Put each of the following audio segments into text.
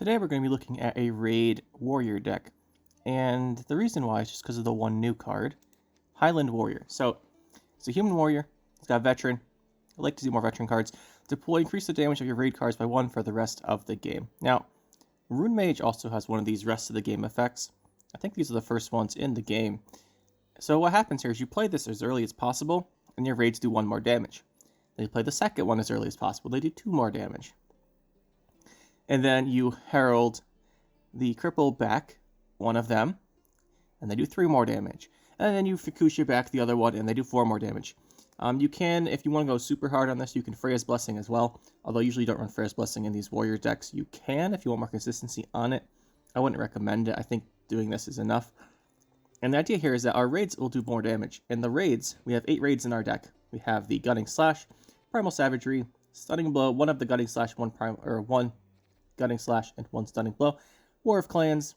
Today we're going to be looking at a raid warrior deck, and the reason why is just because of the one new card, Highland Warrior. So it's a human warrior, it's got veteran. I like to do more veteran cards. Deploy, increase the damage of your raid cards by 1 for the rest of the game. Now, Rune Mage also has one of these rest of the game effects. I think these are the first ones in the game. So what happens here is you play this as early as possible, and your raids do 1 more damage. Then you play the second one as early as possible, they do 2 more damage. And then you herald the cripple back, one of them, and they do 3 more damage. And then you Fucusya back the other one, and they do 4 more damage. You can, if you want to go super hard on this, you can Freya's Blessing as well. Although I usually don't run Freya's Blessing in these warrior decks. You can if you want more consistency on it. I wouldn't recommend it. I think doing this is enough. And the idea here is that our raids will do more damage. In the raids, we have 8 raids in our deck. We have the Gunning Slash, Primal Savagery, Stunning Blow, 1 of the Gunning Slash, 1 Gunning Slash, and 1 Stunning Blow, War of Clans,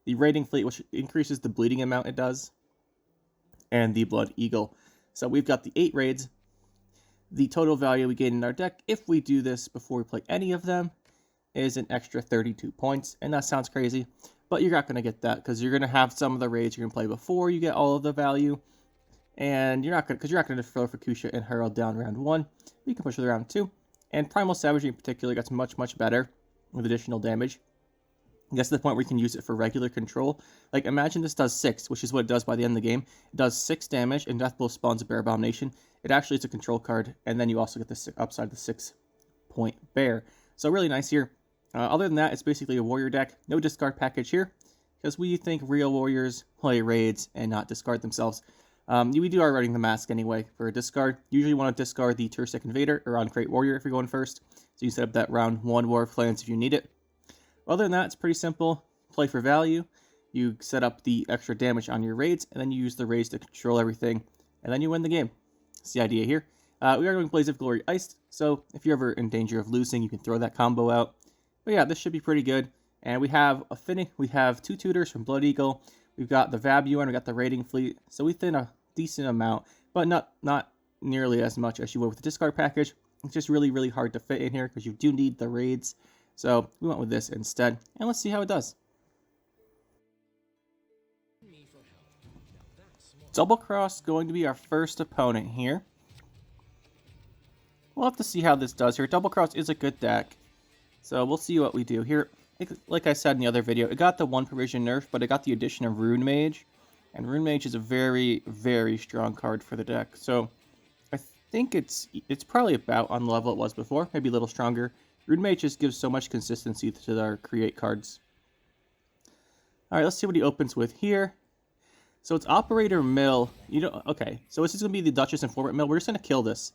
the Raiding Fleet, which increases the bleeding amount it does, and the Blood Eagle. So we've got the 8 raids. The total value we gain in our deck, if we do this before we play any of them, is an extra 32 points. And that sounds crazy, but you're not going to get that because you're going to have some of the raids you're going to play before you get all of the value. And you're not going to throw Fucusya and Harald down round 1. You can push it round 2. And Primal Savagery in particular gets much better with additional damage. It gets to the point where you can use it for regular control. Like, imagine this does 6, which is what it does by the end of the game. It does 6 damage, and Death Blow spawns a Bear Abomination. It actually is a control card, and then you also get the upside of the 6-point bear. So really nice here. Other than that, it's basically a warrior deck. No discard package here, because we think real warriors play raids and not discard themselves. We do our Running the Mask anyway for a discard. Usually you want to discard the Tursek Invader or on Crate Warrior if you're going first. So you set up that round 1 War of Clans if you need it. Other than that, it's pretty simple. Play for value. You set up the extra damage on your raids, and then you use the raids to control everything, and then you win the game. That's the idea here. We are going Blaze of Glory Iced, so if you're ever in danger of losing, you can throw that combo out. But yeah, this should be pretty good. And we have we have 2 tutors from Blood Eagle. We've got the Vabuan, we got the Raiding Fleet, so we thin a decent amount, but not nearly as much as you would with the discard package. It's just really hard to fit in here because you do need the raids. So we went with this instead, and let's see how it does. Double Cross going to be our first opponent here. We'll have to see how this does here. Double Cross is a good deck, so we'll see what we do here. Like I said in the other video, it got the 1 provision nerf, but it got the addition of Rune Mage, and Rune Mage is a very strong card for the deck. So I think it's probably about on the level it was before, maybe a little stronger. Rune Mage just gives so much consistency to our create cards. Alright, let's see what he opens with here. So it's Operator Mill. Okay, so this is going to be the Duchess Informant Mill. We're just going to kill this.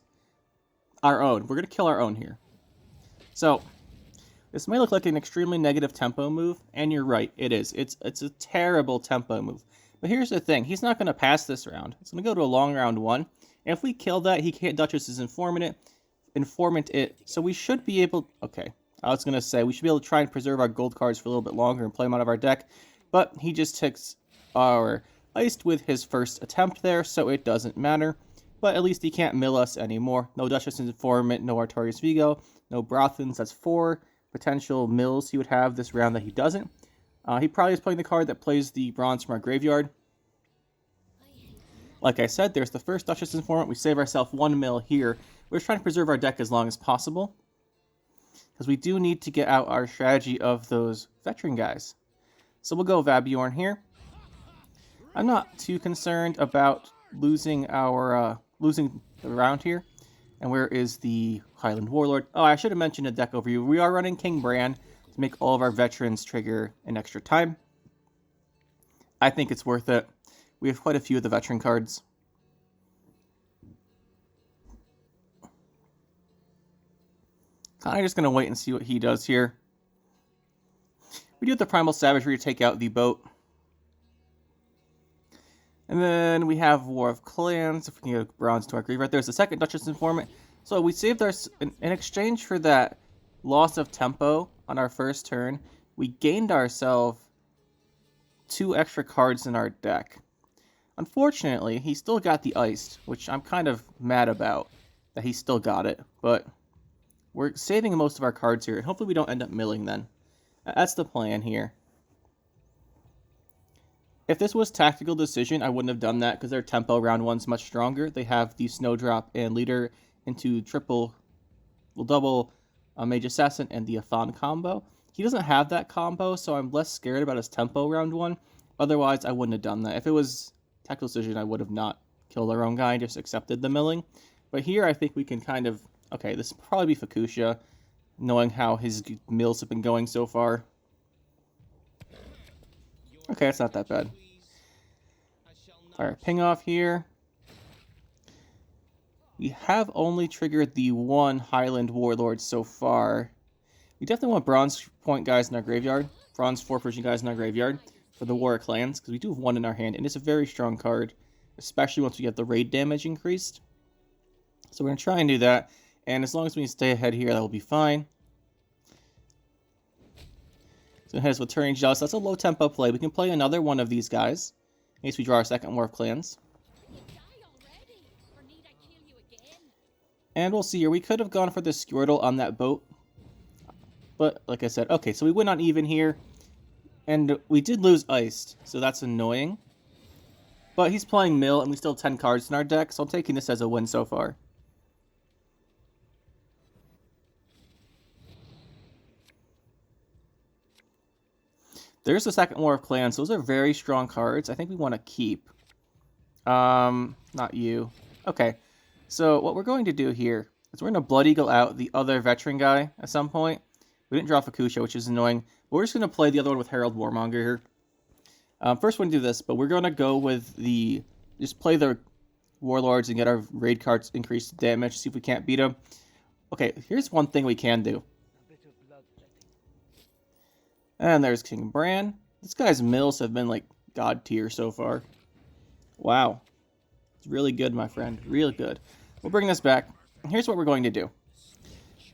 Our own. We're going to kill our own here. So, this may look like an extremely negative tempo move, and you're right, it is. It's a terrible tempo move. But here's the thing, he's not going to pass this round. It's going to go to a long round 1. And if we kill that, he can't Duchess's Informant it, so we should be able... Okay, I was going to say, we should be able to try and preserve our gold cards for a little bit longer and play them out of our deck, but he just takes our Iced with his first attempt there, so it doesn't matter. But at least he can't mill us anymore. No Duchess's Informant, no Artorias Vigo, no Brothans. That's 4 potential mills he would have this round that he doesn't. He probably is playing the card that plays the bronze from our graveyard. Like I said, there's the first Duchess Informant. We save ourselves 1 mill here. We're just trying to preserve our deck as long as possible, because we do need to get out our strategy of those veteran guys. So we'll go Vabuan here. I'm not too concerned about losing the round here. And where is the Highland Warlord? Oh, I should have mentioned a deck overview. We are running King Bran to make all of our veterans trigger an extra time. I think it's worth it. We have quite a few of the veteran cards. I'm just going to wait and see what he does here. We do have the Primal Savagery to take out the boat. And then we have War of Clans, if we can get bronze to our graveyard. There's the second Duchess Informant. So we saved in exchange for that loss of tempo on our first turn, we gained ourselves 2 extra cards in our deck. Unfortunately, he still got the Iced, which I'm kind of mad about that he still got it, but we're saving most of our cards here, and hopefully we don't end up milling then. That's the plan here. If this was tactical decision, I wouldn't have done that because their tempo round one's much stronger. They have the Snowdrop and Leader into double Mage Assassin and the Athan combo. He doesn't have that combo, so I'm less scared about his tempo round one. Otherwise, I wouldn't have done that. If it was tactical decision, I would have not killed our own guy and just accepted the milling. But here, I think we can kind of... Okay, this will probably be Fucusya, knowing how his mills have been going so far. Okay, it's not that bad. Fire ping off here. We have only triggered the one Highland Warlord so far. We definitely want Bronze Point guys in our graveyard. Bronze 4 Persian guys in our graveyard for the War of Clans, because we do have one in our hand, and it's a very strong card, especially once we get the raid damage increased. So we're going to try and do that, and as long as we stay ahead here, that will be fine. So ahead with Turning Jealous. That's a low tempo play. We can play another one of these guys in case we draw our second War of Clans. And we'll see here. We could have gone for the Squirtle on that boat. But, like I said, okay, so we went on even here. And we did lose Iced, so that's annoying. But he's playing Mill, and we still have 10 cards in our deck, so I'm taking this as a win so far. There's the second War of Clans. Those are very strong cards. I think we want to keep. Not you. Okay. So what we're going to do here is we're going to Blood Eagle out the other veteran guy at some point. We didn't draw Fucusya, which is annoying. But we're just going to play the other one with Harald Warmonger here. First we're going to do this, but we're going to go with the... Just play the Warlords and get our raid cards increased damage, see if we can't beat them. Okay, here's one thing we can do. And there's King Bran. This guy's mills have been like god tier so far. Wow. It's really good, my friend. Really good. We'll bring this back. Here's what we're going to do.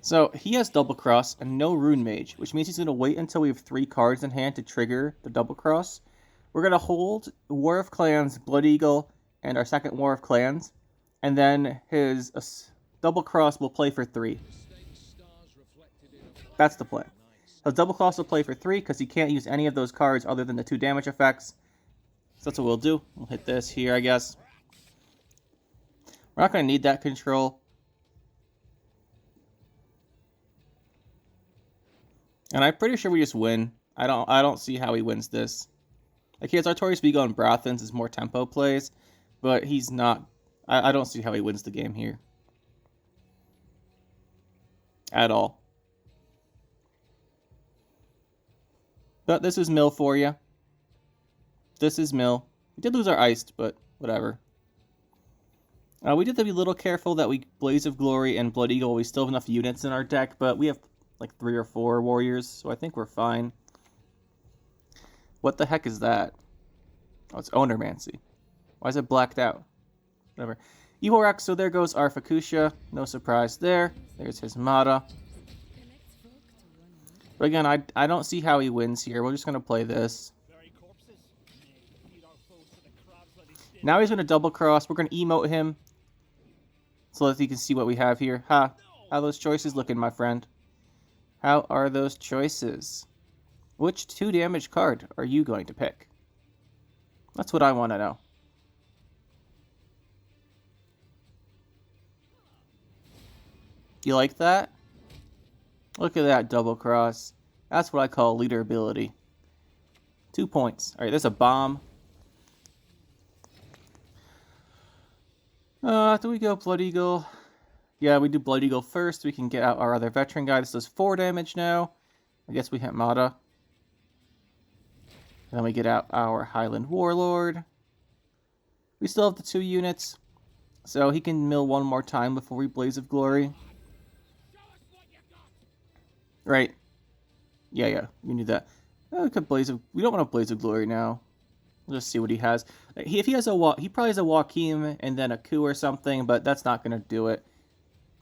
So, he has Double Cross and no Rune Mage, which means he's going to wait until we have 3 cards in hand to trigger the Double Cross. We're going to hold War of Clans, Blood Eagle, and our second War of Clans. And then his Double Cross will play for 3. That's the plan. So Double Cross will play for 3 because he can't use any of those cards other than the 2 damage effects. So that's what we'll do. We'll hit this here, I guess. We're not going to need that control. And I'm pretty sure we just win. I don't see how he wins this. Like, he has Artorias Vigo and Brathens as more tempo plays, but he's not... I don't see how he wins the game here. At all. But this is Mill for you. This is Mill. We did lose our Iced, but whatever. We did have to be a little careful that we Blaze of Glory and Blood Eagle. We still have enough units in our deck, but we have like 3 or 4 warriors, so I think we're fine. What the heck is that? Oh, it's Ownermancy. Why is it blacked out? Whatever. Evil Rex, so there goes our Fucusya. No surprise there. There's his Mata. But again, I don't see how he wins here. We're just going to play this. Now he's going to double cross. We're going to emote him so that you can see what we have here. Ha! How are those choices looking, my friend? How are those choices? Which 2 damage card are you going to pick? That's what I want to know. You like that? Look at that double cross. That's what I call leader ability. 2 points. Alright, there's a bomb. Do we go Blood Eagle? Yeah, we do Blood Eagle first. We can get out our other veteran guy. This does 4 damage now. I guess we hit Mata. And then we get out our Highland Warlord. We still have the 2 units. So he can mill 1 more time before we Blaze of Glory. Right. Yeah, we need that. We could we don't want to Blaze of Glory now. We'll just see what he has. If he has he probably has a Joachim and then a coup or something, but that's not going to do it.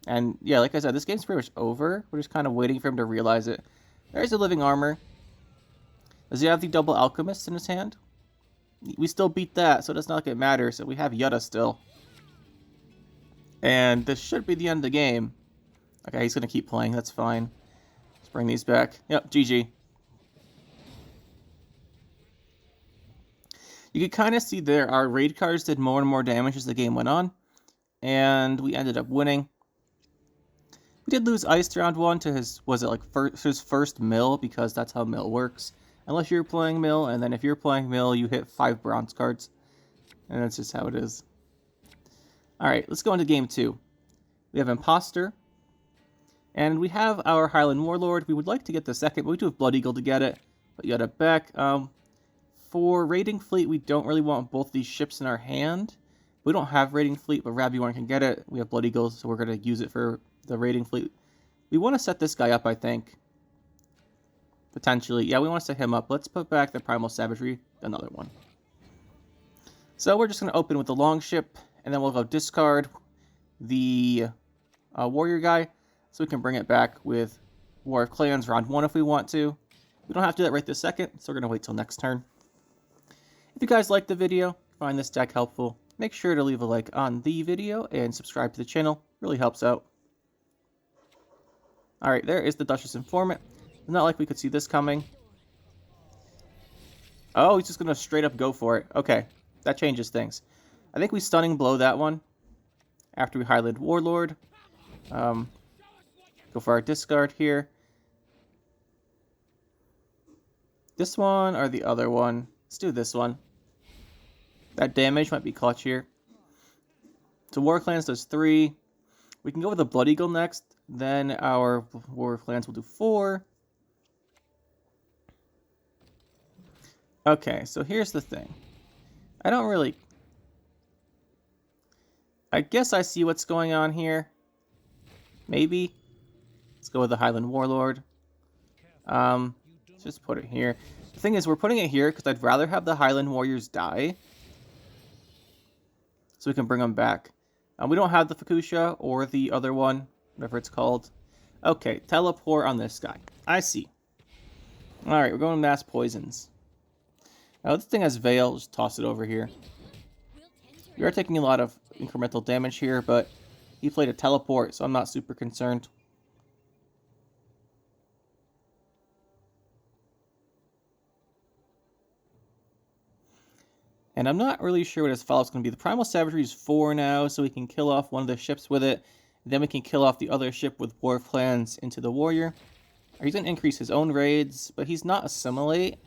And yeah, like I said, this game's pretty much over. We're just kind of waiting for him to realize it. There's the Living Armor. Does he have the Double Alchemist in his hand? We still beat that, so it does not get matter. So we have Yutta still. And this should be the end of the game. Okay, he's going to keep playing. That's fine. Let's bring these back. Yep, GG. You could kind of see there our raid cards did more and more damage as the game went on, and we ended up winning. We did lose Iced round 1 to his, was it like his first mill, because that's how mill works. Unless you're playing mill, and then if you're playing mill, you hit 5 bronze cards. And that's just how it is. Alright, let's go into game 2. We have Imposter. And we have our Highland Warlord. We would like to get the second, but we do have Blood Eagle to get it. But you got it back. For raiding fleet, we don't really want both these ships in our hand. We don't have raiding fleet, but Rabuorn can get it. We have Blood Eagle, so we're going to use it for the raiding fleet. We want to set this guy up, I think. Potentially. Yeah, we want to set him up. Let's put back the Primal Savagery. Another one. So we're just going to open with the long ship, and then we'll go discard the warrior guy, so we can bring it back with War of Clans round 1 if we want to. We don't have to do that right this second, so we're going to wait till next turn. If you guys liked the video, find this deck helpful, make sure to leave a like on the video and subscribe to the channel. Really helps out. Alright, there is the Duchess Informant. It's not like we could see this coming. Oh, he's just going to straight up go for it. Okay, that changes things. I think we Stunning Blow that one after we Highland Warlord. Go for our discard here. This one or the other one? Let's do this one. That damage might be clutch here. So War Clans does 3. We can go with a Blood Eagle next. Then our War Clans will do 4. Okay, so here's the thing. I don't really... I guess I see what's going on here. Maybe. Let's go with the Highland Warlord. Let's just put it here. The thing is, we're putting it here because I'd rather have the Highland Warriors die, so we can bring them back. We don't have the Fucusya or the other one, whatever it's called. Okay, teleport on this guy. I see. Alright, we're going mass poisons. Now, this thing has Veil. Just toss it over here. We are taking a lot of incremental damage here, but he played a teleport, so I'm not super concerned. And I'm not really sure what his follow-up's going to be. The Primal Savagery is 4 now, so we can kill off one of the ships with it. Then we can kill off the other ship with War Clans into the Warrior. He's going to increase his own raids, but he's not Assimilate,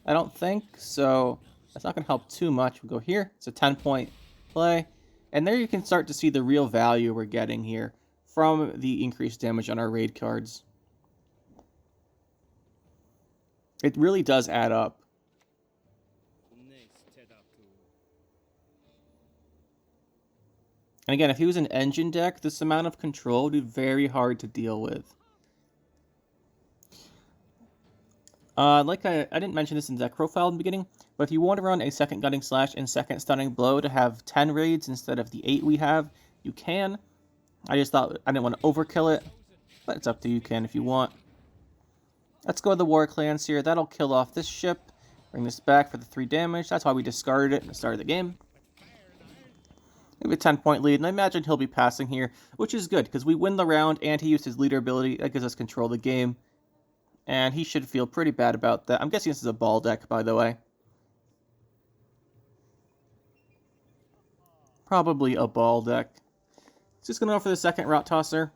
I don't think, so that's not going to help too much. We'll go here. It's a 10-point play. And there you can start to see the real value we're getting here from the increased damage on our raid cards. It really does add up. And again, if he was an engine deck, this amount of control would be very hard to deal with. Like I didn't mention this in the deck profile in the beginning, but if you want to run a second Gutting Slash and second Stunning Blow to have 10 raids instead of the 8 we have, you can. I just thought I didn't want to overkill it, but it's up to you. You can if you want. Let's go with the War Clans here. That'll kill off this ship. Bring this back for the 3 damage. That's why we discarded it at the start of the game. Maybe a 10-point lead, and I imagine he'll be passing here, which is good, because we win the round, and he used his leader ability. That gives us control of the game. And he should feel pretty bad about that. I'm guessing this is a ball deck, by the way. Probably a ball deck. Just going to go for the second Rot Tosser.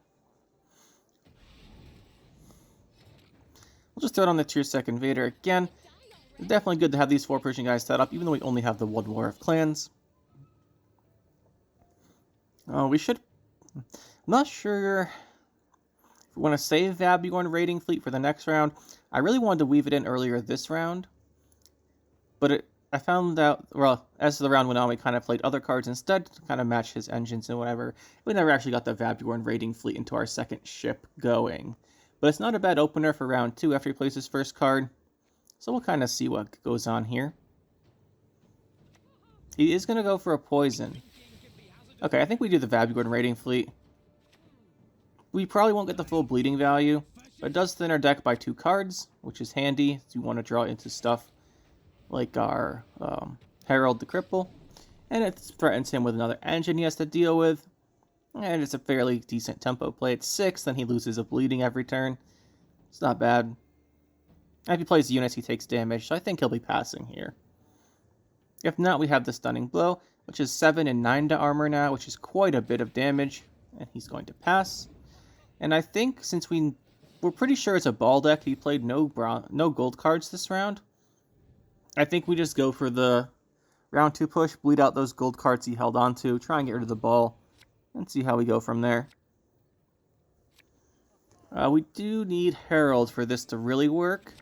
We'll just throw it on the Tier 2 Invader again. It's definitely good to have these 4 Persian guys set up, even though we only have the 1 War of Clans. We should... I'm not sure if we want to save Vabuorn Raiding Fleet for the next round. I really wanted to weave it in earlier this round, but I found out, well, as the round went on, we kind of played other cards instead to kind of match his engines and whatever. We never actually got the Vabuorn Raiding Fleet into our second ship going. But it's not a bad opener for round 2 after he plays his first card. So we'll kind of see what goes on here. He is going to go for a poison. Okay, I think we do the Vabuorn Raiding Fleet. We probably won't get the full bleeding value, but it does thin our deck by 2 cards, which is handy if you want to draw into stuff like our Harald the Cripple. And it threatens him with another engine he has to deal with. And it's a fairly decent tempo play. It's 6, then he loses a bleeding every turn. It's not bad. And if he plays units, he takes damage, so I think he'll be passing here. If not, we have the Stunning Blow, which is 7 and 9 to armor now, which is quite a bit of damage. And he's going to pass. And I think since we're pretty sure it's a ball deck, he played no gold cards this round. I think we just go for the round 2 push, bleed out those gold cards he held on to, try and get rid of the ball, and see how we go from there. We do need Harald for this to really work.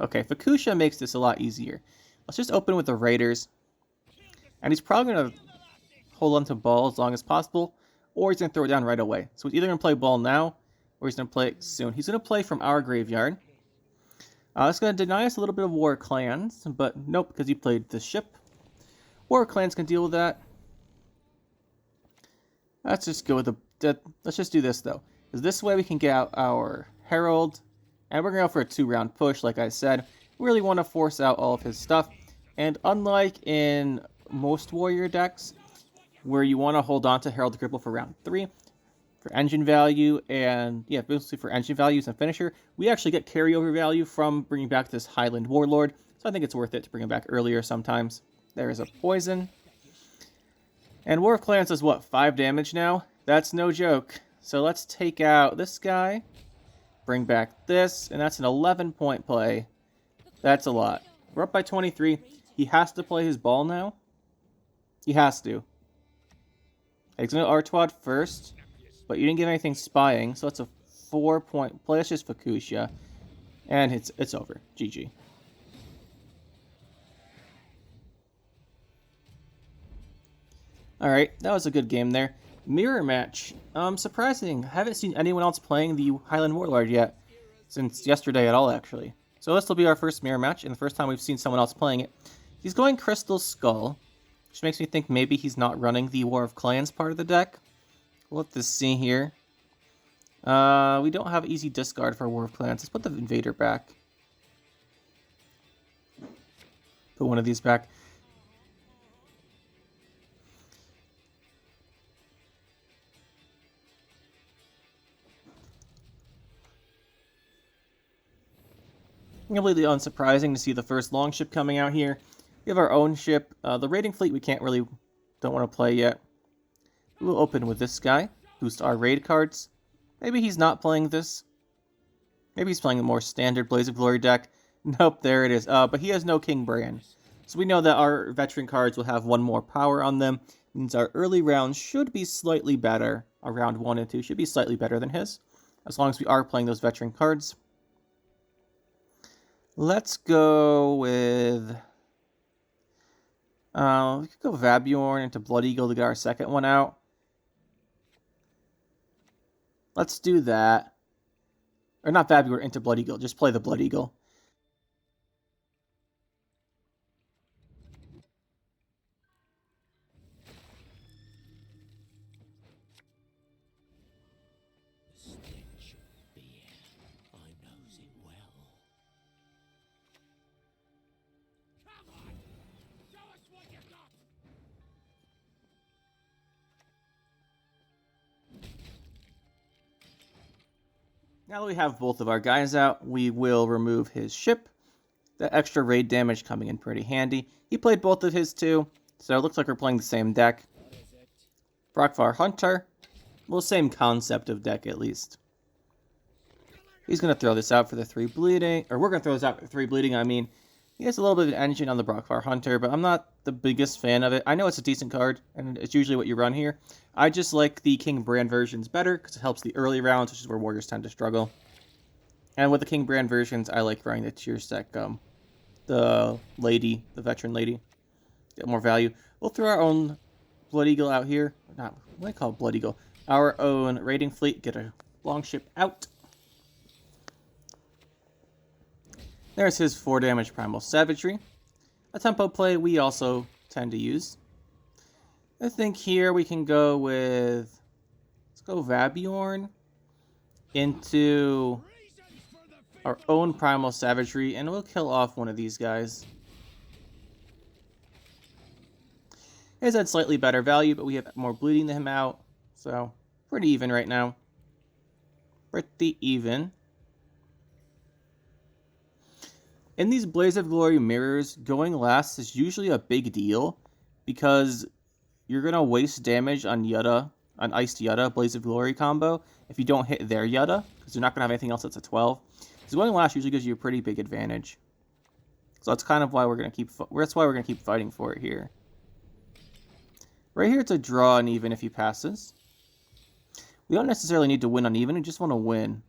Okay, Fucusya makes this a lot easier. Let's just open with the Raiders. And he's probably going to hold on to ball as long as possible, or he's going to throw it down right away. So he's either going to play ball now, or he's going to play it soon. He's going to play from our graveyard. It's going to deny us a little bit of War Clans, but nope, because he played the ship. War Clans can deal with that. Let's just go with let's just do this, though. Because this way we can get out our Herald, and we're going to go for a 2-round push, like I said. We really want to force out all of his stuff. And unlike in most warrior decks, where you want to hold on to Herald Cripple for round 3, for engine value, and yeah, basically for engine values and finisher, we actually get carryover value from bringing back this Highland Warlord, so I think it's worth it to bring him back earlier sometimes. There is a poison. And War of Clans does what, 5 damage now? That's no joke. So let's take out this guy, bring back this, and that's an 11-point play. That's a lot. We're up by 23. He has to play his ball now. He has to. He's going to Artwad first, but you didn't get anything spying, so that's a 4-point play. That's just Fucusya. And it's over. GG. Alright, that was a good game there. Mirror match. Surprising. I haven't seen anyone else playing the Highland Warlord yet. Since yesterday at all, actually. So this will be our first mirror match, and the first time we've seen someone else playing it. He's going Crystal Skull, which makes me think maybe he's not running the War of Clans part of the deck. We'll have to see here. We don't have easy discard for War of Clans. Let's put the Invader back. Put one of these back. Completely unsurprising to see the first longship coming out here. We have our own ship. The raiding fleet we don't want to play yet. We'll open with this guy. Boost our raid cards. Maybe he's not playing this. Maybe he's playing a more standard Blaze of Glory deck. Nope, there it is. But he has no King Bran. So we know that our veteran cards will have 1 more power on them. Means our early rounds should be slightly better. Our round 1 and 2 should be slightly better than his. As long as we are playing those veteran cards. Let's go with... we could go Vabjorn into Blood Eagle to get our second one out. Let's do that. Or not Vabjorn into Blood Eagle, just play the Blood Eagle. Now that we have both of our guys out, we will remove his ship. That extra raid damage coming in pretty handy. He played both of his too, so it looks like we're playing the same deck. Brockvar Hunter. Well, same concept of deck at least. He's going to throw this out for the 3 bleeding. Or we're going to throw this out for 3 bleeding, I mean. He has a little bit of an engine on the Brockvar Hunter, but I'm not the biggest fan of it. I know it's a decent card, and it's usually what you run here. I just like the King Bran versions better, because it helps the early rounds, which is where warriors tend to struggle. And with the King Bran versions, I like running the tier sec, the veteran lady. Get more value. We'll throw our own Blood Eagle out here. What do I call it? Blood Eagle? Our own raiding fleet. Get a longship out. There's his 4 damage Primal Savagery. A tempo play we also tend to use. I think here we can go with... Let's go Vabjorn into our own Primal Savagery, and we'll kill off one of these guys. He's had slightly better value, but we have more bleeding to him out, so pretty even right now. Pretty even. In these Blaze of Glory mirrors, going last is usually a big deal because you're going to waste damage on Yutta, on Iced Yutta, Blaze of Glory combo, if you don't hit their Yutta, because they're not going to have anything else that's a 12. So going last usually gives you a pretty big advantage. So that's kind of why we're going to keep fighting for it here. Right here it's a draw uneven if he passes. We don't necessarily need to win uneven, we just want to win.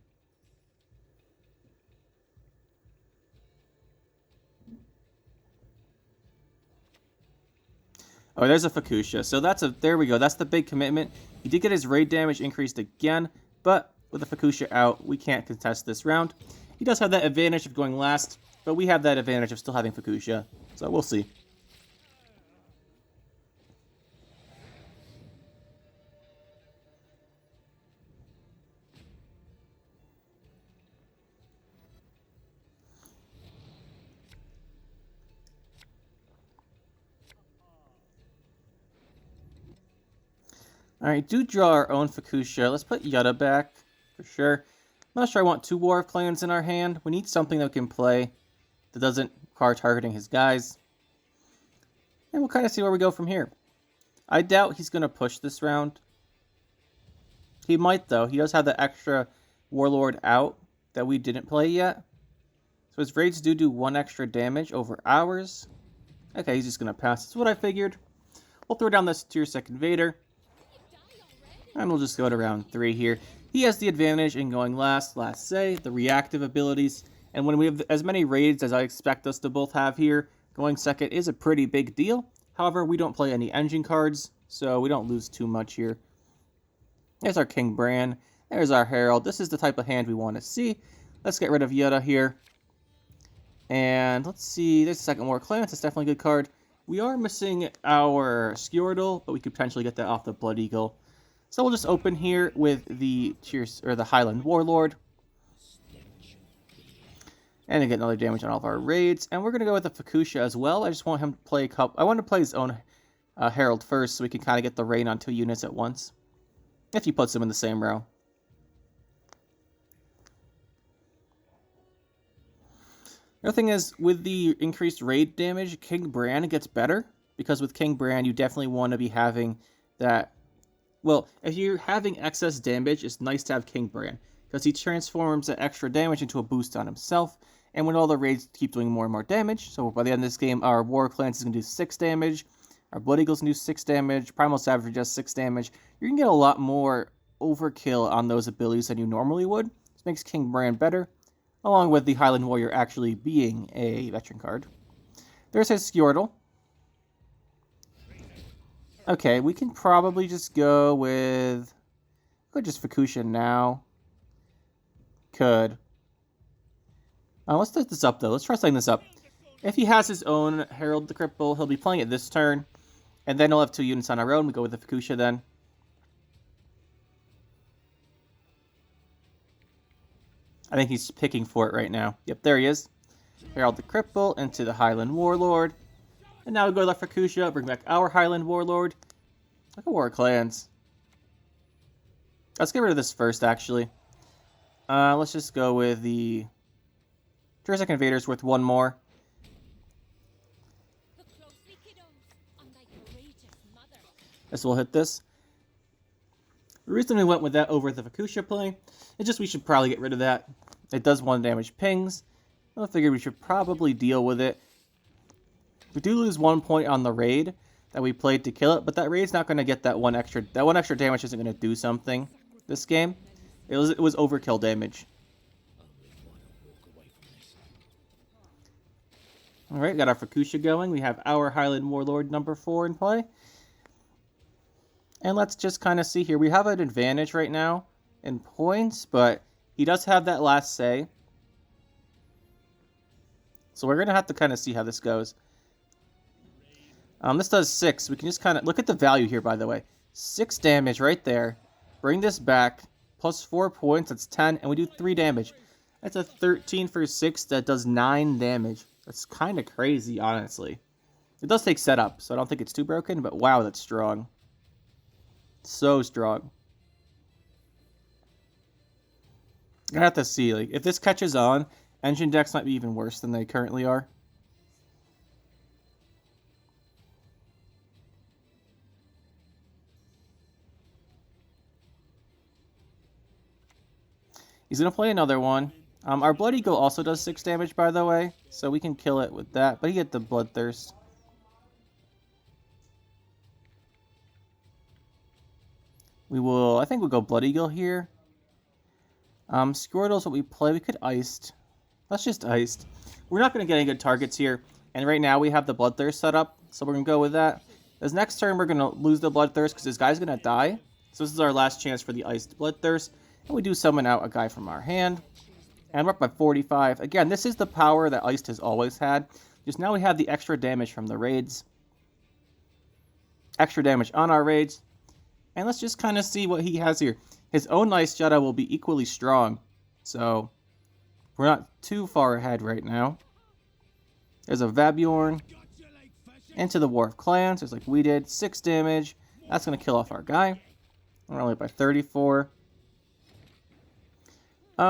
Oh, there's a Fucusya. So there we go. That's the big commitment. He did get his raid damage increased again, but with the Fucusya out, we can't contest this round. He does have that advantage of going last, but we have that advantage of still having Fucusya. So we'll see. Alright, do draw our own Fucusya. Let's put Yutta back, for sure. I'm not sure I want 2 War of Clans in our hand. We need something that we can play that doesn't require targeting his guys. And we'll kind of see where we go from here. I doubt he's going to push this round. He might, though. He does have the extra Warlord out that we didn't play yet. So his raids do 1 extra damage over ours. Okay, he's just going to pass. That's what I figured. We'll throw down this tier 2 Vader. And we'll just go to round 3 here. He has the advantage in going last say, the reactive abilities. And when we have as many raids as I expect us to both have here, going second is a pretty big deal. However, we don't play any engine cards, so we don't lose too much here. There's our King Bran. There's our Harald. This is the type of hand we want to see. Let's get rid of Yutta here. And let's see, there's a second War Clan. That's definitely a good card. We are missing our Skjordal, but we could potentially get that off the Blood Eagle. So we'll just open here with the Highland Warlord. And then get another damage on all of our raids. And we're going to go with the Fucusya as well. I just want him to play a couple. I want to play his own Harald first so we can kind of get the rain on 2 units at once. If he puts them in the same row. The other thing is, with the increased raid damage, King Bran gets better. Because with King Bran, you definitely want to be having that. Well, if you're having excess damage, it's nice to have King Bran, because he transforms that extra damage into a boost on himself, and when all the raids keep doing more and more damage, so by the end of this game, our War Clans is going to do 6 damage, our Blood Eagles can do 6 damage, Primal Savage does 6 damage, you're going to get a lot more overkill on those abilities than you normally would. This makes King Bran better, along with the Highland Warrior actually being a veteran card. There's his Skjordal. Okay, we can probably just go with... Could just Fucusya now. Could. Let's set this up, though. Let's try setting this up. If he has his own Harald the Cripple, he'll be playing it this turn. And then he'll have 2 units on our own. We go with the Fucusya then. I think he's picking for it right now. Yep, there he is. Harald the Cripple into the Highland Warlord. And now we go to the Fucusya, bring back our Highland Warlord. Look at War Clans. Let's get rid of this first, actually. Let's just go with the... Tier 2 Vader's worth 1 more. This will hit this. The reason we went with that over the Fucusya play is just we should probably get rid of that. It does 1 damage pings. I figured we should probably deal with it. We do lose 1 point on the raid that we played to kill it, but that raid's not going to get that one extra damage isn't going to do something this game. It was overkill damage. Alright, got our Fucusya going. We have our Highland Warlord number 4 in play. And let's just kind of see here. We have an advantage right now in points, but he does have that last say. So we're going to have to kind of see how this goes. This does 6. We can just kind of... Look at the value here, by the way. 6 damage right there. Bring this back. Plus 4 points. That's 10. And we do 3 damage. That's a 13 for 6. That does 9 damage. That's kind of crazy, honestly. It does take setup, so I don't think it's too broken. But wow, that's strong. So strong. I'm going to have to see. Like, if this catches on Engine decks might be even worse than they currently are. He's going to play another one. Our Blood Eagle also does 6 damage, by the way, so we can kill it with that, but he get the Bloodthirst. I think we'll go Blood Eagle here. Squirtle's what we play. We could Iced. Let's just Iced. We're not going to get any good targets here, and right now we have the Bloodthirst set up, so we're going to go with that. This next turn, we're going to lose the Bloodthirst because this guy's going to die, so this is our last chance for the Iced Bloodthirst, and we do summon out a guy from our hand. And we're up by 45. Again, this is the power that Iced has always had. Just now we have the extra damage from the raids. Extra damage on our raids. And let's just kind of see what he has here. His own Ice Jetta will be equally strong. So, we're not too far ahead right now. There's a Vabjorn. Into the War of Clans, just like we did. 6 damage. That's going to kill off our guy. We're only by 34.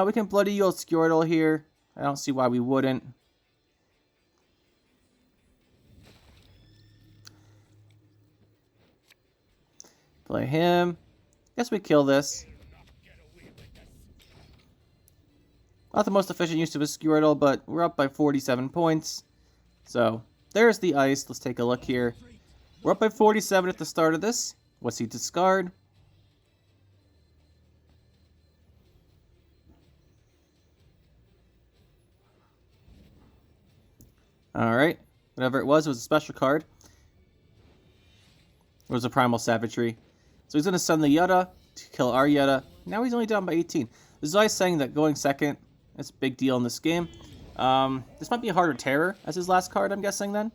We can Blood Eagle Squirtle here. I don't see why we wouldn't. Play him. Guess we kill this. Not the most efficient use of a Squirtle, but we're up by 47 points. So, there's the Ice. Let's take a look here. We're up by 47 at the start of this. What's he discard? Alright. Whatever it was a special card. It was a Primal Savagery. So he's going to send the Yetta to kill our Yetta. Now he's only down by 18. This is why I'm saying that going second is a big deal in this game. This might be a Harder Terror as his last card, I'm guessing then.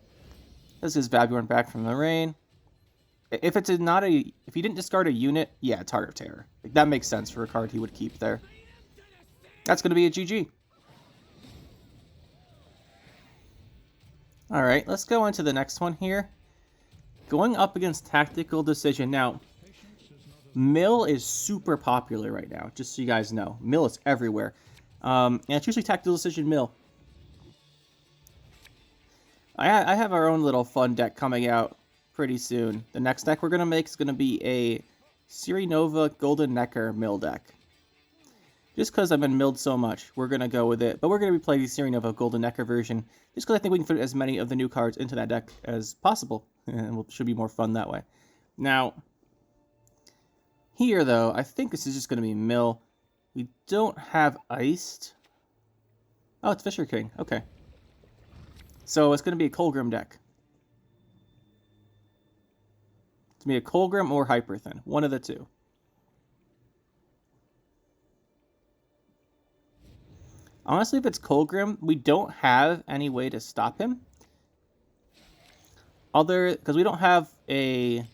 This is Vabjorn back from the rain. If he didn't discard a unit, yeah, it's Harder Terror. Like, that makes sense for a card he would keep there. That's going to be a GG. Alright, let's go into the next one here. Going up against Tactical Decision. Now, Mill is super popular right now, just so you guys know. Mill is everywhere. And it's usually Tactical Decision Mill. I have our own little fun deck coming out pretty soon. The next deck we're going to make is going to be a Ciri Nova Golden Necker Mill deck. Just because I've been milled so much, we're going to go with it. But we're going to be playing the Ciri Nova Golden Necker version, just because I think we can fit as many of the new cards into that deck as possible. And it should be more fun that way. Now, here though, I think this is just going to be Mill. We don't have Iced. Oh, it's Fisher King. Okay. So it's going to be a Colgrim deck. It's going to be a Colgrim or Hyperthin. One of the two. Honestly, if it's Colgrim, we don't have any way to stop him. Because we don't have a...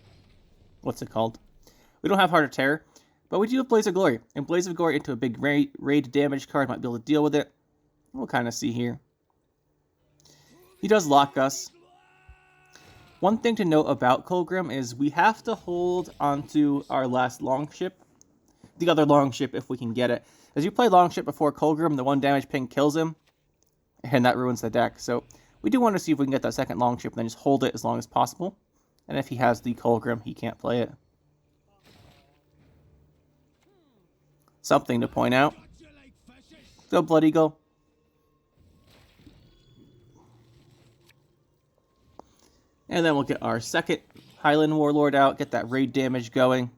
What's it called? We don't have Heart of Terror. But we do have Blaze of Glory. And Blaze of Glory into a big raid damage card might be able to deal with it. We'll kind of see here. He does lock us. One thing to note about Colgrim is we have to hold onto our last Longship. The other Longship if we can get it. As you play Longship before Colgrim, the 1 damage ping kills him. And that ruins the deck. So we do want to see if we can get that second Longship and then just hold it as long as possible. And if he has the Colgrim, he can't play it. Something to point out. Go Blood Eagle. And then we'll get our second Highland Warlord out, get that raid damage going.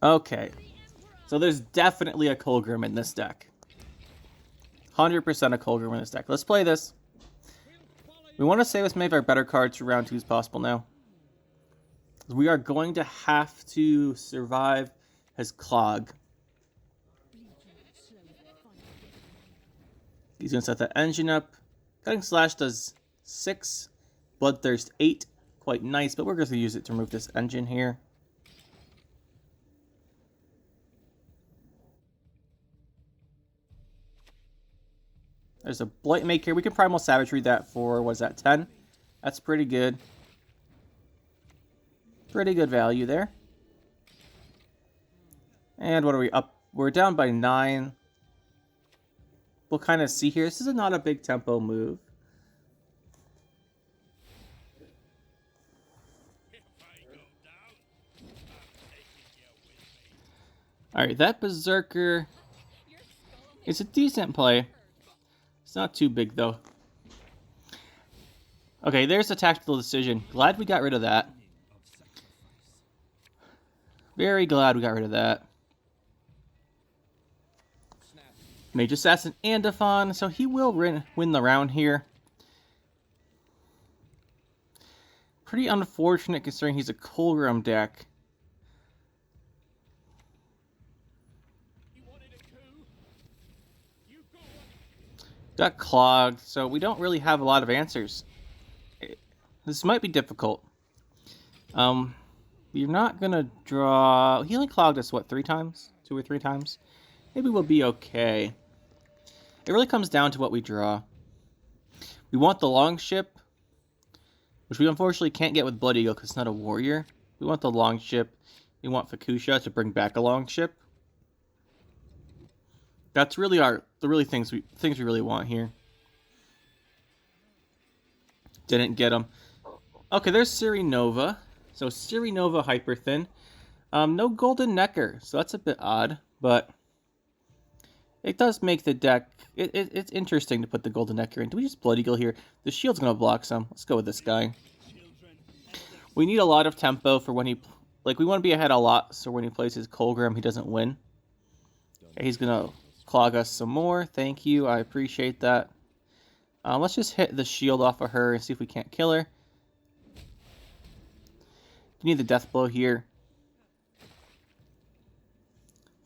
Okay, so there's definitely a Colgrim in this deck. 100% a Colgrim in this deck. Let's play this. We want to save as many of our better cards for round 2 as possible now. We are going to have to survive his Clog. He's going to set that engine up. Cutting Slash does 6. Bloodthirst 8. Quite nice, but we're going to use it to remove this engine here. There's a Blight Maker. We can Primal Savagery that for, what is that, 10? That's pretty good. Pretty good value there. And what are we up? We're down by 9. We'll kind of see here. This is not a big tempo move. Alright, that Berserker is a decent play. It's not too big, though. Okay, there's a tactical decision. Glad we got rid of that. Very glad we got rid of that. Mage Assassin and Defon, so he will win the round here. Pretty unfortunate considering he's a Colgrim deck. Got clogged, so we don't really have a lot of answers. This might be difficult. We're not gonna draw... He only clogged us, what, 3 times? 2 or 3 times? Maybe we'll be okay. It really comes down to what we draw. We want the Longship, which we unfortunately can't get with Blood Eagle because it's not a warrior. We want the Longship. We want Fucusya to bring back a Longship. That's really the things we really want here. Didn't get them. Okay, there's Ciri Nova. So Ciri Nova Hyperthin. No Golden Necker, so that's a bit odd, but it does make the deck... It's interesting to put the Golden Necker in. Do we just Blood Eagle here? The shield's going to block some. Let's go with this guy. We need a lot of tempo for when he... Like, we want to be ahead a lot, so when he plays his Colgrim, he doesn't win. Okay, he's going to clog us some more. Thank you. I appreciate that. Let's just hit the shield off of her and see if we can't kill her. You need the death blow here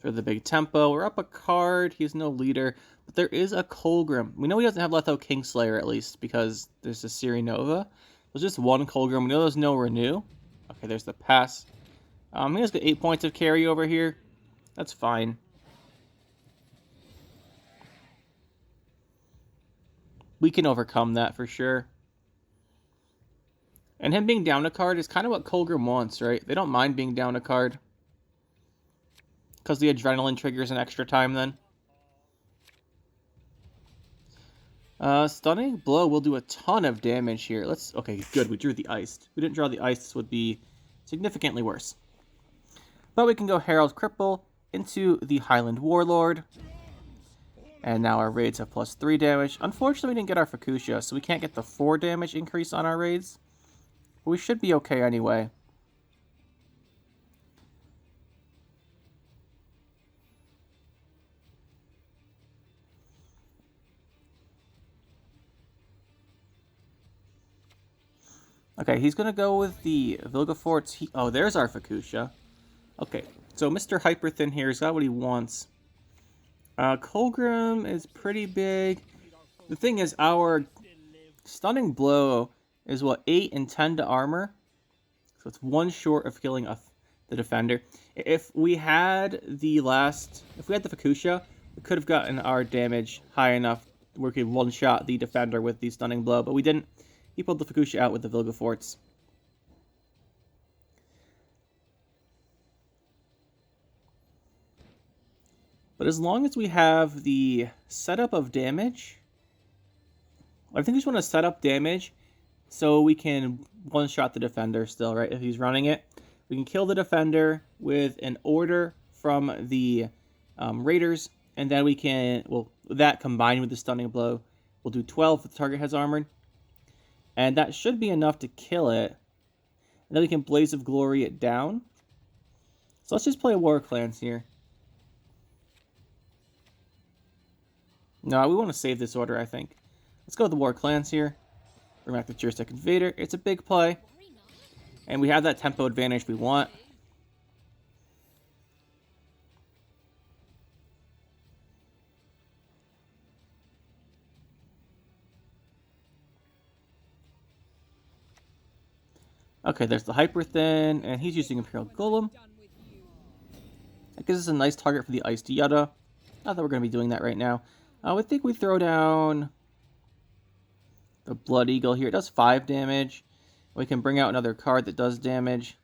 for the big tempo. We're up a card. He's no leader, but there is a Colgrim. We know he doesn't have Letho Kingslayer at least because there's a Ciri Nova. There's just one Colgrim. We know there's no renew. Okay, there's the pass. He has got 8 points of carry over here. That's fine. We can overcome that for sure. And him being down a card is kind of what Colgrim wants, right? They don't mind being down a card. Because the adrenaline triggers an extra time then. Stunning Blow will do a ton of damage here. Okay, good, we drew the ice. If we didn't draw the ice, this would be significantly worse. But we can go Herald Cripple into the Highland Warlord. And now our raids have +3 damage. Unfortunately, we didn't get our Fucusya, so we can't get the 4 damage increase on our raids. But we should be okay anyway. Okay, he's going to go with the Vilgefortz. Oh, there's our Fucusya. Okay, so Mr. Hyperthin here has got what he wants. Colgrim is pretty big. The thing is, our Stunning Blow is, what, 8 and 10 to armor? So it's 1 short of killing the defender. If we had the Fucusya, we could have gotten our damage high enough where we could one-shot the defender with the Stunning Blow, but we didn't. He pulled the Fucusya out with the Vilgefortz. But as long as we have the setup of damage, I think we just want to set up damage so we can one-shot the defender still, right? If he's running it, we can kill the defender with an order from the raiders, and then we can, well, that combined with the Stunning Blow, will do 12 if the target has armored. And that should be enough to kill it. And then we can Blaze of Glory it down. So let's just play War Clans here. No, we want to save this order, I think. Let's go with the War Clans here. Bring back the Juristic Invader. It's a big play. And we have that tempo advantage we want. Okay, there's the Hyperthin, and he's using Imperial Golem. That gives us a nice target for the Iced Yutta. Not that we're going to be doing that right now. I think we throw down the Blood Eagle here. It does 5 damage. We can bring out another card that does damage.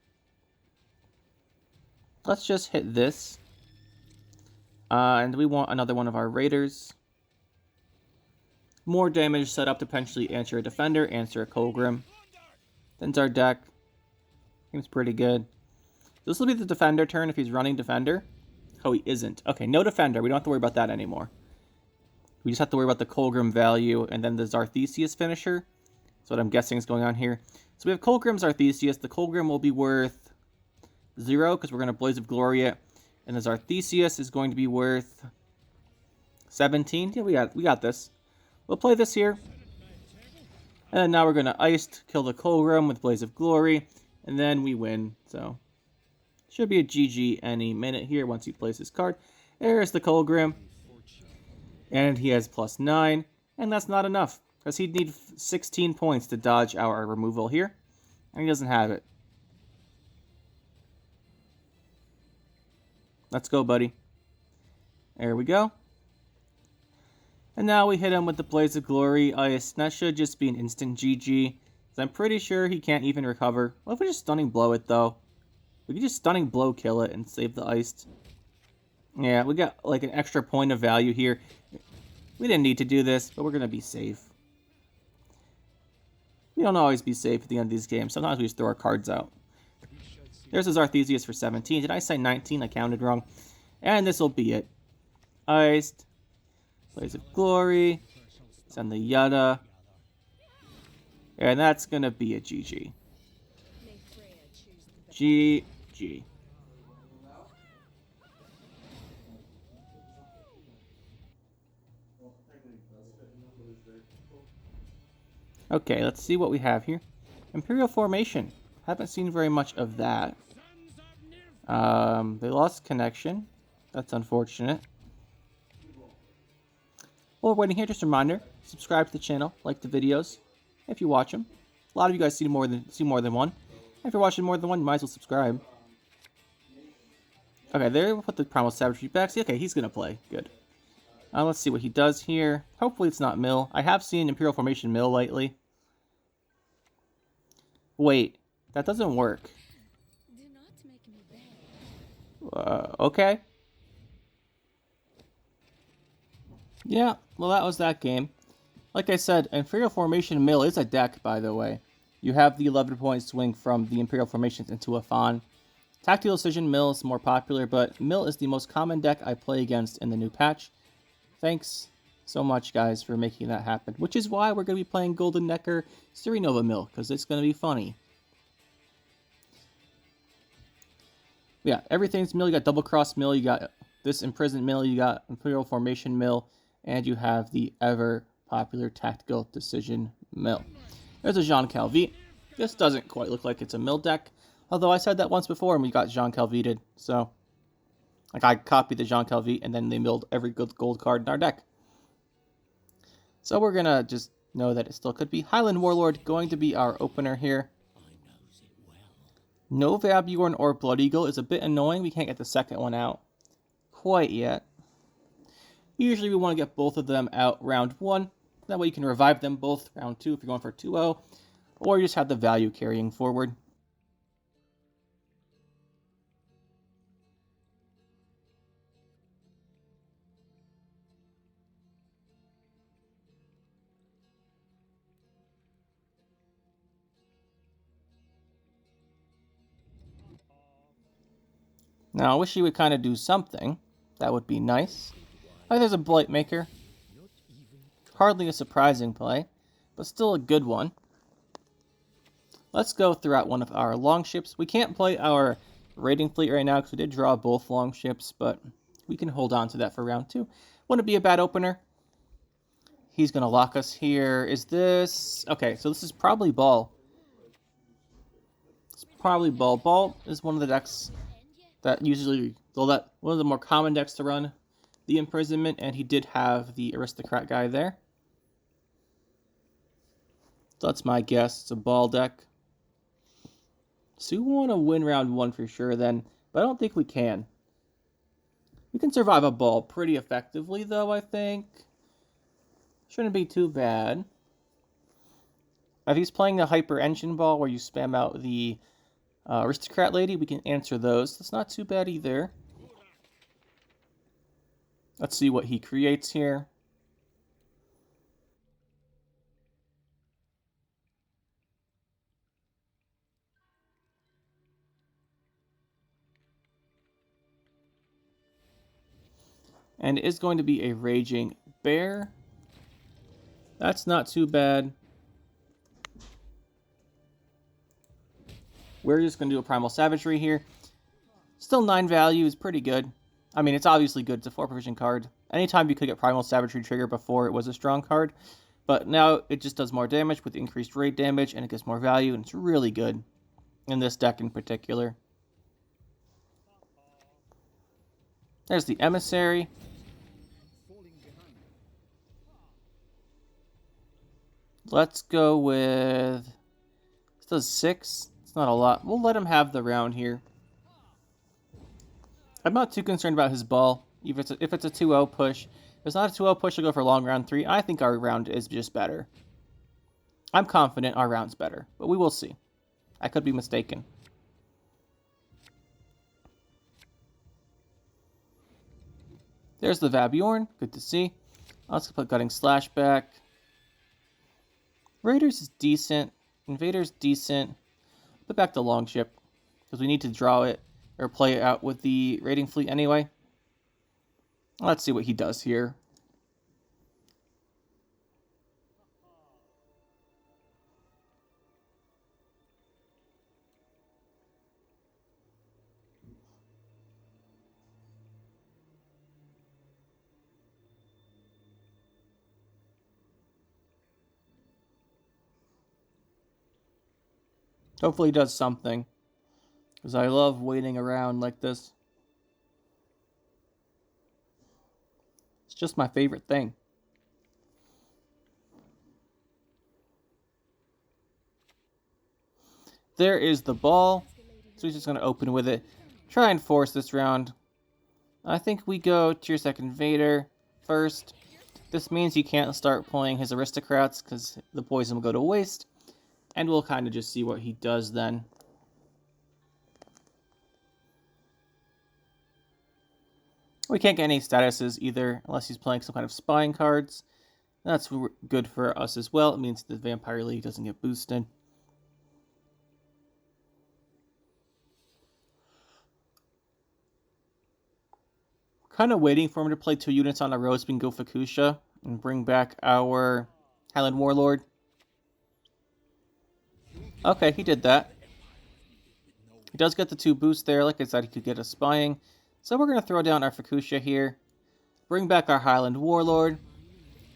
Let's just hit this. And we want another one of our raiders. More damage set up to potentially answer a defender, answer a Colgrim. Then's our deck. Seems pretty good. This will be the defender turn if he's running defender. Oh, he isn't. Okay, no defender. We don't have to worry about that anymore. We just have to worry about the Colgrim value and then the Zarthesius finisher. That's what I'm guessing is going on here. So we have Colgrim, Zarthesius. The Colgrim will be worth 0 because we're going to Blaze of Glory it. And the Zarthesius is going to be worth 17. Yeah, we got this. We'll play this here. And then now we're going to Iced, kill the Colgrim with Blaze of Glory. And then we win. So, should be a GG any minute here once he plays his card. There's the Colgrim. And he has +9. And that's not enough. Because he'd need 16 points to dodge our removal here. And he doesn't have it. Let's go, buddy. There we go. And now we hit him with the Blaze of Glory. That should just be an instant GG. I'm pretty sure he can't even recover. What if we just Stunning Blow it, though? We could just Stunning Blow kill it and save the Iced. Yeah, we got like an extra point of value here. We didn't need to do this, but we're going to be safe. We don't always be safe at the end of these games. Sometimes we just throw our cards out. There's his Arthesius for 17. Did I say 19? I counted wrong. And this will be it. Iced. Blaze of Glory. Send the Yada. And that's going to be a GG. GG. Okay, let's see what we have here. Imperial formation. Haven't seen very much of that. They lost connection. That's unfortunate. While we're waiting here, just a reminder, subscribe to the channel, like the videos, if you watch them. A lot of you guys see more than one. If you're watching more than one, you might as well subscribe. Okay, there, we'll put the Primal Savagery back. See, okay, he's going to play. Good. Let's see what he does here. Hopefully it's not mill. I have seen Imperial Formation mill lately. Wait, that doesn't work. Do not make me beg. Okay. Yeah, well that was that game. Like I said, Imperial Formation mill is a deck, by the way. You have the 11-point swing from the Imperial Formations into a Fawn. Tactical Decision mill is more popular, but mill is the most common deck I play against in the new patch. Thanks so much, guys, for making that happen. Which is why we're going to be playing Golden Necker Ciri Nova mill, because it's going to be funny. Yeah, everything's mill. You got Double Cross mill, you got this Imprisonment mill, you got Imperial Formation mill, and you have the ever popular Tactical Decision mill. There's a Jean Calvi. This doesn't quite look like it's a mill deck, although I said that once before and we got Jean Calvi'd, so like I copied the Jean Calvi and then they milled every good gold card in our deck. So we're gonna just know that it still could be. Highland Warlord going to be our opener here. No Vabuorn or Blood Eagle is a bit annoying. We can't get the second one out quite yet. Usually we want to get both of them out round 1. That way you can revive them both round 2 if you're going for 2-0. Or you just have the value carrying forward. Now I wish you would kind of do something. That would be nice. Oh, there's a Blight Maker. Hardly a surprising play, but still a good one. Let's go throughout one of our longships. We can't play our raiding fleet right now because we did draw both longships, but we can hold on to that for round 2. Wouldn't be a bad opener. He's going to lock us here. Is this... Okay, so this is probably Ball. It's probably Ball. Ball is one of the decks that usually... Well, that one of the more common decks to run the Imprisonment, and he did have the Aristocrat guy there. So that's my guess. It's a Ball deck. So we want to win round 1 for sure then, but I don't think we can. We can survive a Ball pretty effectively though, I think. Shouldn't be too bad. If he's playing the Hyper Engine Ball where you spam out the Aristocrat Lady, we can answer those. That's not too bad either. Let's see what he creates here. And it is going to be a Raging Bear. That's not too bad. We're just going to do a Primal Savagery here. Still 9 value is pretty good. I mean, it's obviously good. It's a 4 provision card. Anytime you could get Primal Savagery trigger before it was a strong card. But now it just does more damage with increased raid damage, and it gives more value, and it's really good in this deck in particular. There's the Emissary. Let's go with... This does 6. It's not a lot. We'll let him have the round here. I'm not too concerned about his ball. If it's a 2-0 push. If it's not a 2-0 push, I'll go for long round 3. I think our round is just better. I'm confident our round's better, but we will see. I could be mistaken. There's the Vabjorn. Good to see. Let's put Gutting Slash back. Raiders is decent. Invader's decent. Put back the Longship, because we need to draw it or play it out with the raiding fleet anyway. Let's see what he does here. Hopefully he does something, because I love waiting around like this. It's just my favorite thing. There is the ball. So he's just going to open with it. Try and force this round. I think we go Tier 2 Invader first. This means he can't start playing his aristocrats because the poison will go to waste. And we'll kind of just see what he does then. We can't get any statuses either unless he's playing some kind of spying cards. That's good for us as well. It means the Vampire League doesn't get boosted. Kind of waiting for him to play 2 units on a row so we can go Fucusya and bring back our Highland Warlord. Okay, he did that. He does get the 2 boosts there. Like I said, he could get a spying. So we're going to throw down our Fucusya here. Bring back our Highland Warlord.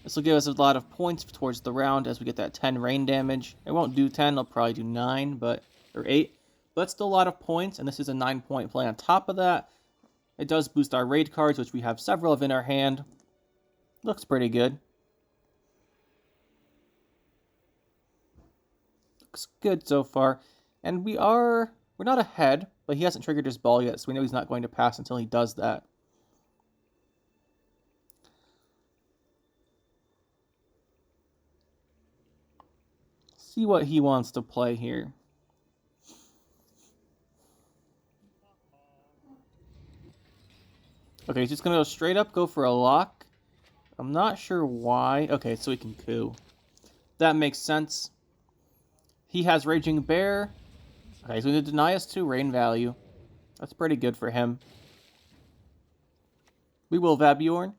This will give us a lot of points towards the round as we get that 10 rain damage. It won't do 10, it'll probably do 9, or 8. But it's still a lot of points, and this is a 9-point play on top of that. It does boost our raid cards, which we have several of in our hand. Looks pretty good. Looks good so far. And we're not ahead, but he hasn't triggered his ball yet, so we know he's not going to pass until he does that. See what he wants to play here. Okay, he's just going to go straight up, go for a lock. I'm not sure why. Okay, so he can coup. That makes sense. He has Raging Bear. Okay, he's going to deny us 2 rain value. That's pretty good for him. We will Vabjorn.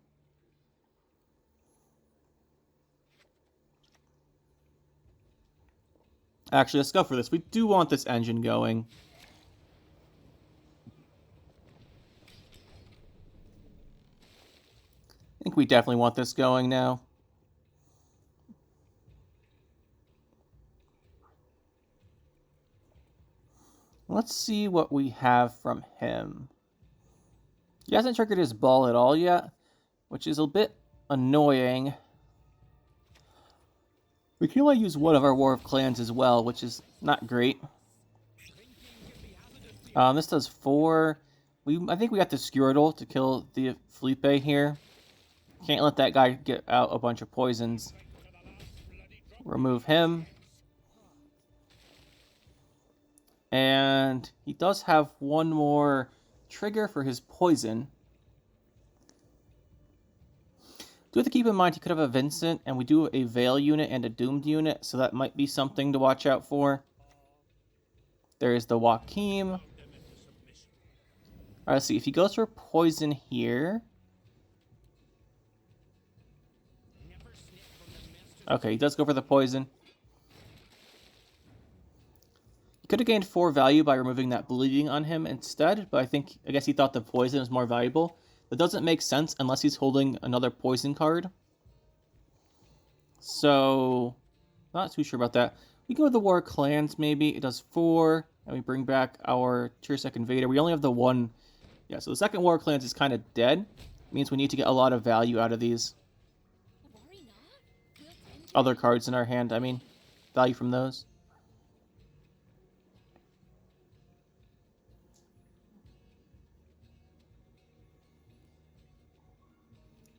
Actually, let's go for this. We do want this engine going. I think we definitely want this going now. Let's see what we have from him. He hasn't triggered his ball at all yet, which is a bit annoying. We can only use one of our War of Clans as well, which is not great. This does 4. I think we got the Squirtle to kill the Felipe here. Can't let that guy get out a bunch of poisons. Remove him. And he does have one more trigger for his poison. Do have to keep in mind he could have a Vincent, and we do a Veil unit and a Doomed unit, so that might be something to watch out for. There is the Joachim. Alright, let's see. If he goes for poison here... Okay, he does go for the poison. He could have gained 4 value by removing that bleeding on him instead, but I guess he thought the poison was more valuable. That doesn't make sense unless he's holding another poison card. So, not too sure about that. We go with the War of Clans, maybe. It does 4, and we bring back our Tier 2 Invader. We only have the one... Yeah, so the second War of Clans is kind of dead. It means we need to get a lot of value out of these other cards in our hand. I mean, value from those.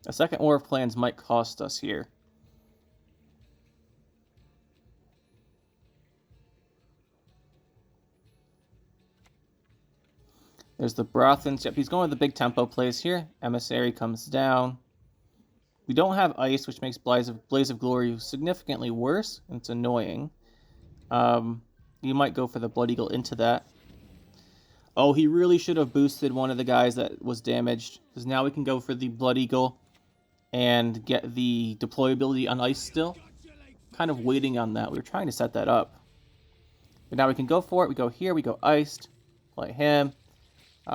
A second War of Clans might cost us here. There's the Brothans. Yep, he's going with the big tempo plays here. Emissary comes down. We don't have Ice, which makes Blaze of Glory significantly worse. And it's annoying. You might go for the Blood Eagle into that. Oh, he really should have boosted one of the guys that was damaged. Because now we can go for the Blood Eagle and get the deployability on Ice still. Kind of waiting on that. We were trying to set that up. But now we can go for it. We go here. We go Iced. Play him.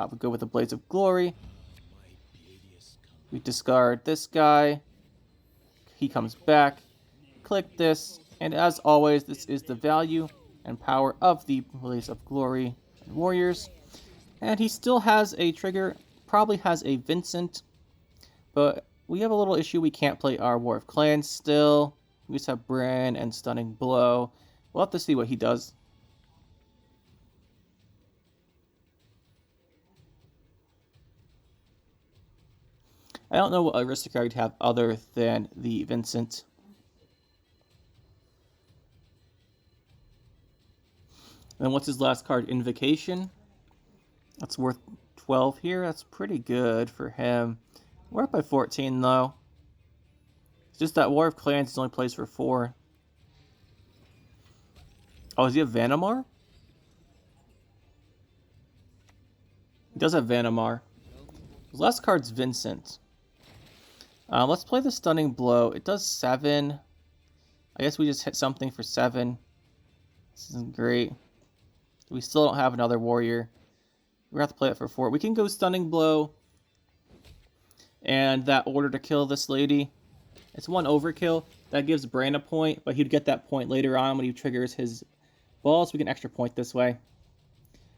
We go with the Blaze of Glory. We discard this guy. He comes back. Click this. And as always, this is the value and power of the Blaze of Glory and Warriors. And he still has a trigger. Probably has a Vincent. But we have a little issue. We can't play our War of Clans still. We just have Bran and Stunning Blow. We'll have to see what he does. I don't know what aristocrat you'd have other than the Vincent. And what's his last card? Invocation. That's worth 12 here. That's pretty good for him. We're up by 14, though. It's just that War of Clans only plays for 4. Oh, does he have Vanamar? He does have Vanamar. His last card's Vincent. Let's play the Stunning Blow. It does 7. I guess we just hit something for 7. This isn't great. We still don't have another warrior. We're going to have to play it for 4. We can go Stunning Blow. And that order to kill this lady. It's 1 overkill. That gives Bran a point, but he'd get that point later on when he triggers his ball, so we can extra point this way.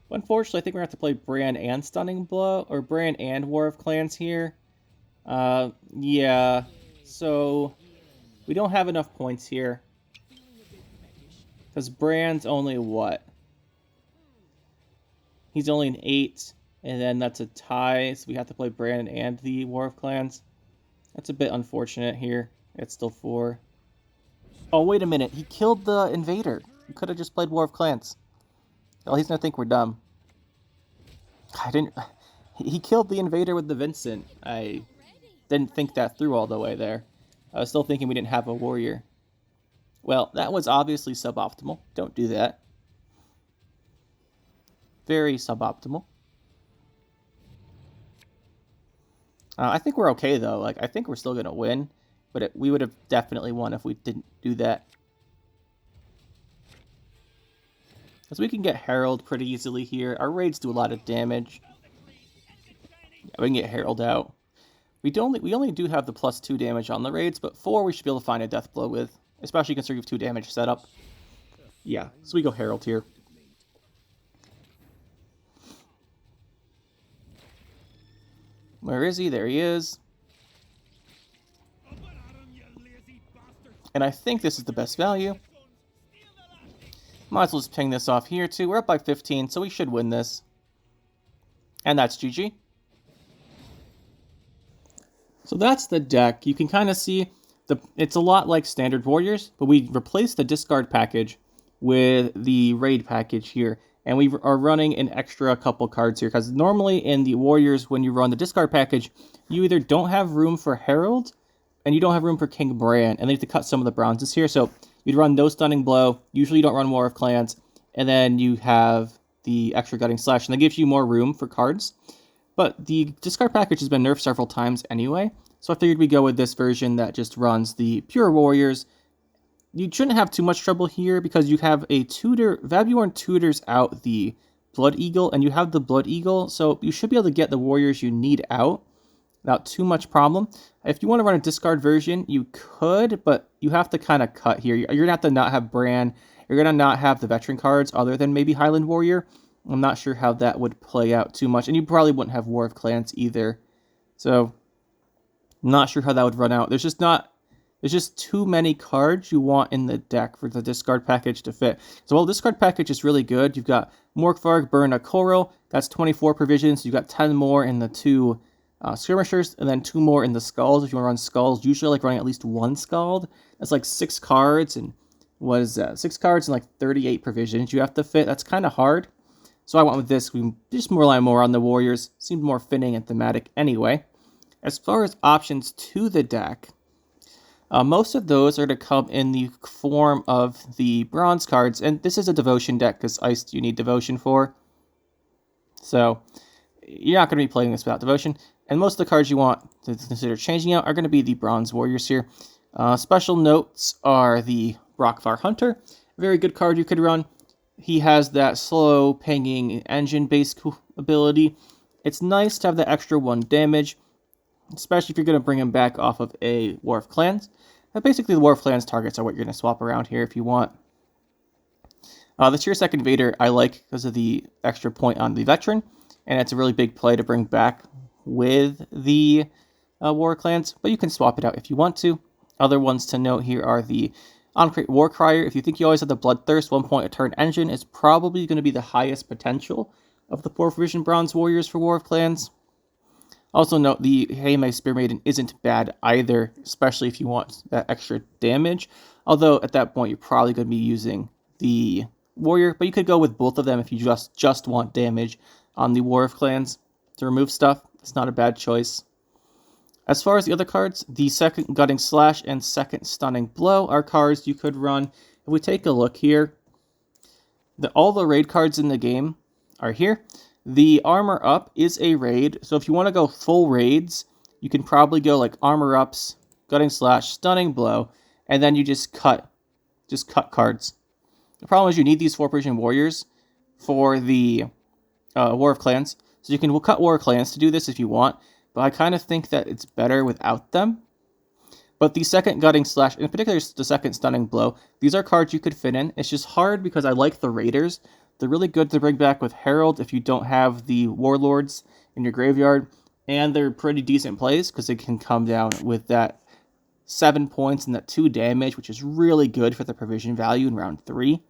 But unfortunately, I think we're going to have to play Bran and Stunning Blow, or Bran and War of Clans here. Yeah, so we don't have enough points here. Because Bran's only what? He's only an 8, and then that's a tie, so we have to play Bran and the War of Clans. That's a bit unfortunate here. It's still 4. Oh, wait a minute. He killed the Invader. We could have just played War of Clans. Well, he's going to think we're dumb. He killed the Invader with the Vincent. I didn't think that through all the way there. I was still thinking we didn't have a warrior. Well, that was obviously suboptimal. Don't do that. Very suboptimal. I think we're okay, though. Like, I think we're still going to win. But we would have definitely won if we didn't do that. Because we can get Harald pretty easily here. Our raids do a lot of damage. Yeah, we can get Harald out. We only do have the +2 damage on the raids, but 4 we should be able to find a death blow with. Especially considering we have 2 damage setup. Yeah, so we go Harald here. Where is he? There he is. And I think this is the best value. Might as well just ping this off here too. We're up by 15, so we should win this. And that's GG. So that's the deck. You can kind of see it's a lot like Standard Warriors, but we replaced the discard package with the raid package here. And we are running an extra couple cards here, because normally in the Warriors, when you run the discard package, you either don't have room for Harald, and you don't have room for King Bran, and then you have to cut some of the bronzes here. So you'd run no Stunning Blow, usually you don't run War of Clans, and then you have the extra Gutting Slash, and that gives you more room for cards. But the discard package has been nerfed several times anyway, so I figured we go with this version that just runs the pure Warriors. You shouldn't have too much trouble here because you have a tutor. Vabuorn tutors out the Blood Eagle, and you have the Blood Eagle, so you should be able to get the warriors you need out without too much problem. If you want to run a discard version, you could, but you have to kind of cut here. You're going to have to not have Bran. You're going to not have the veteran cards other than maybe Highland Warrior. I'm not sure how that would play out too much, and you probably wouldn't have War of Clans either. So, I'm not sure how that would run out. There's just too many cards you want in the deck for the discard package to fit. So while the discard package is really good, you've got Morkvarg, Burna, Koro. That's 24 provisions. You've got 10 more in the two skirmishers, and then 2 more in the skulls. If you want to run skulls, usually like running at least 1 scald. That's like 6 cards, and what is that? 6 cards and like 38 provisions you have to fit. That's kind of hard. So I went with this. We just rely more on the warriors. Seemed more fitting and thematic anyway. As far as options to the deck, most of those are to come in the form of the bronze cards, and this is a devotion deck because Iced you need devotion for. So you're not going to be playing this without devotion, and most of the cards you want to consider changing out are going to be the bronze warriors here. Special notes are the Brockvar Hunter, a very good card you could run. He has that slow pinging engine-based ability. It's nice to have the extra 1 damage, especially if you're going to bring him back off of a War of Clans. But basically, the War of Clans targets are what you're going to swap around here if you want. The Tier 2 Invader I like because of the extra point on the Veteran, and it's a really big play to bring back with the War of Clans, but you can swap it out if you want to. Other ones to note here are the On-Crate Warcrier. If you think you always have the Bloodthirst, 1 point a turn engine is probably going to be the highest potential of the 4 provision Bronze Warriors for War of Clans. Also note the Heime Spear Maiden isn't bad either, especially if you want that extra damage. Although at that point you're probably going to be using the Warrior, but you could go with both of them if you just want damage on the War of Clans to remove stuff. It's not a bad choice. As far as the other cards, the second Gutting Slash and second Stunning Blow are cards you could run. If we take a look here, all the raid cards in the game are here. The Armor Up is a raid, so if you want to go full raids, you can probably go like Armor Ups, Gutting Slash, Stunning Blow, and then you just cut cards. The problem is you need these 4 Persian Warriors for the War of Clans, so you can cut War of Clans to do this if you want, but I kind of think that it's better without them. But the second Gutting Slash, in particular the second Stunning Blow, these are cards you could fit in. It's just hard because I like the Raiders. They're really good to bring back with Harald if you don't have the Warlords in your graveyard, and they're pretty decent plays because they can come down with that 7 points and that 2 damage, which is really good for the provision value in round 3.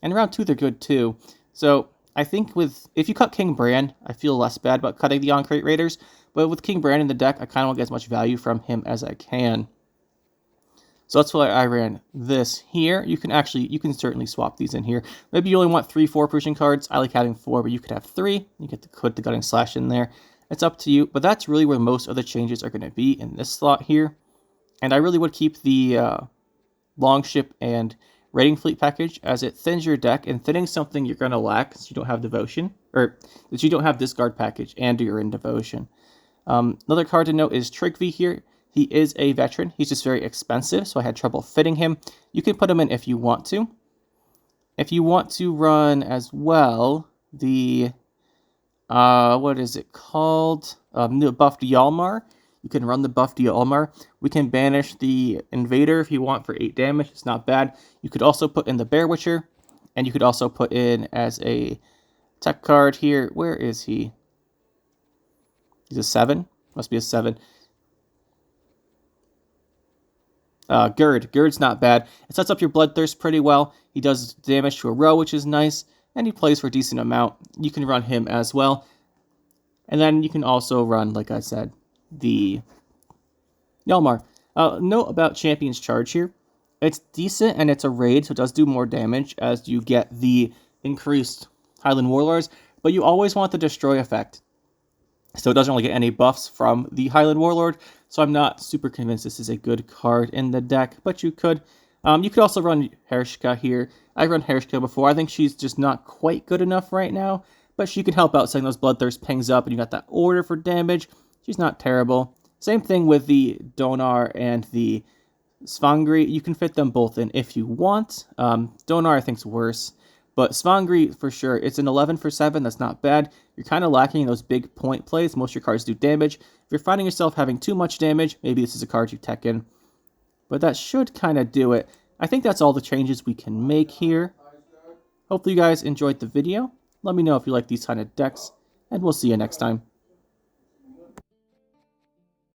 And round 2 they're good too. So I think if you cut King Bran, I feel less bad about cutting the On-Crate Raiders, but with King Bran in the deck, I kind of want to get as much value from him as I can. So that's why I ran this here. You can certainly swap these in here. Maybe you only want 3 4 Persian cards. I like having 4, but you could have 3. You get to put the Gutting Slash in there. It's up to you, but that's really where most of the changes are going to be in this slot here. And I really would keep the Longship and Raiding Fleet package, as it thins your deck, and thinning something you're going to lack since you don't have Devotion, or that you don't have Discard package and you're in Devotion. Another card to note is Trigvi here. He is a veteran. He's just very expensive, so I had trouble fitting him. You can put him in if you want to. If you want to run as well the, what is it called? The buffed Yalmar. You can run the buffed Yalmar. We can banish the Invader if you want for 8 damage. It's not bad. You could also put in the Bear Witcher, and you could also put in as a tech card here. Where is he? He's a 7. Must be a 7. Gerd. Gerd's not bad. It sets up your Bloodthirst pretty well. He does damage to a row, which is nice, and he plays for a decent amount. You can run him as well. And then you can also run, like I said, the Yalmar. Note about Champion's Charge here. It's decent, and it's a raid, so it does do more damage as you get the increased Highland Warlords, but you always want the destroy effect. So it doesn't really get any buffs from the Highland Warlord, so I'm not super convinced this is a good card in the deck, but you could. You could also run Hershka here. I've run Hershka before. I think she's just not quite good enough right now, but she can help out setting those Bloodthirst pings up, and you got that order for damage. She's not terrible. Same thing with the Donar and the Svangri. You can fit them both in if you want. Donar I think's worse. But Svangri, for sure, it's an 11 for 7. That's not bad. You're kind of lacking in those big point plays. Most of your cards do damage. If you're finding yourself having too much damage, maybe this is a card you tech in. But that should kind of do it. I think that's all the changes we can make here. Hopefully you guys enjoyed the video. Let me know if you like these kind of decks, and we'll see you next time.